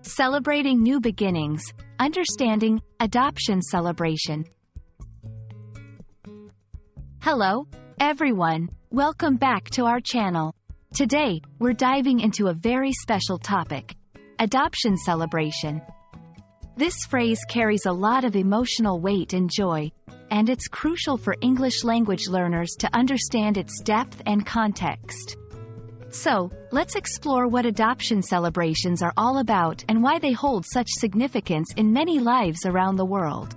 Celebrating new beginnings, understanding adoption celebration. Hello, everyone. Welcome back to our channel. Today, we're diving into a very special topic: adoption celebration. This phrase carries a lot of emotional weight and joy, and it's crucial for English language learners to understand its depth and context. So, let's explore what adoption celebrations are all about and why they hold such significance in many lives around the world.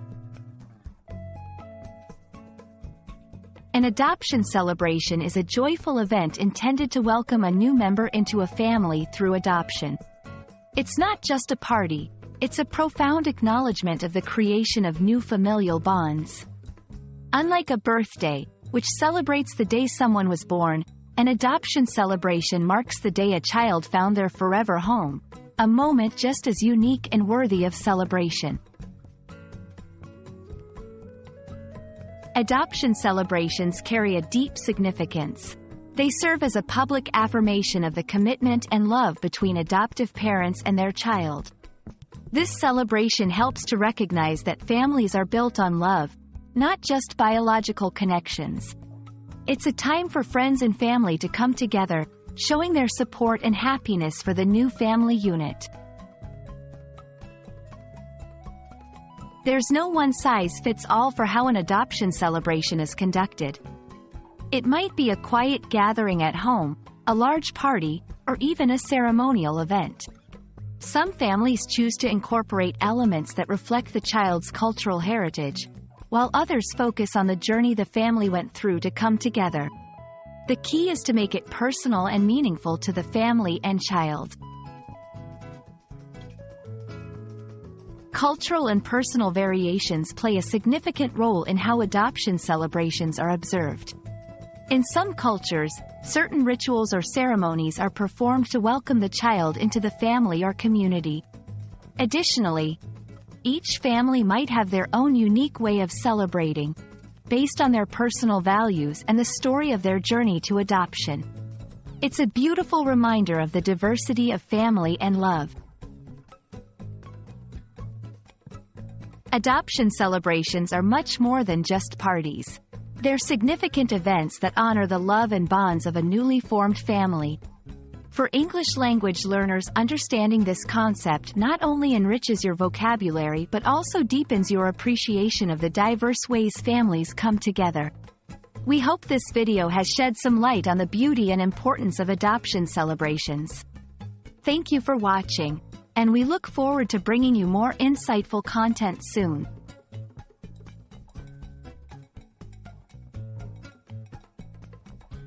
An adoption celebration is a joyful event intended to welcome a new member into a family through adoption. It's not just a party, it's a profound acknowledgement of the creation of new familial bonds. Unlike a birthday, which celebrates the day someone was born, an adoption celebration marks the day a child found their forever home, a moment just as unique and worthy of celebration. Adoption celebrations carry a deep significance. They serve as a public affirmation of the commitment and love between adoptive parents and their child. This celebration helps to recognize that families are built on love, not just biological connections. It's a time for friends and family to come together, showing their support and happiness for the new family unit. There's no one-size-fits-all for how an adoption celebration is conducted. It might be a quiet gathering at home, a large party, or even a ceremonial event. Some families choose to incorporate elements that reflect the child's cultural heritage, while others focus on the journey the family went through to come together. The key is to make it personal and meaningful to the family and child. Cultural and personal variations play a significant role in how adoption celebrations are observed. In some cultures, certain rituals or ceremonies are performed to welcome the child into the family or community. Additionally, each family might have their own unique way of celebrating, based on their personal values and the story of their journey to adoption. It's a beautiful reminder of the diversity of family and love. Adoption celebrations are much more than just parties. They're significant events that honor the love and bonds of a newly formed family. For English language learners, understanding this concept not only enriches your vocabulary but also deepens your appreciation of the diverse ways families come together. We hope this video has shed some light on the beauty and importance of adoption celebrations. Thank you for watching, and we look forward to bringing you more insightful content soon.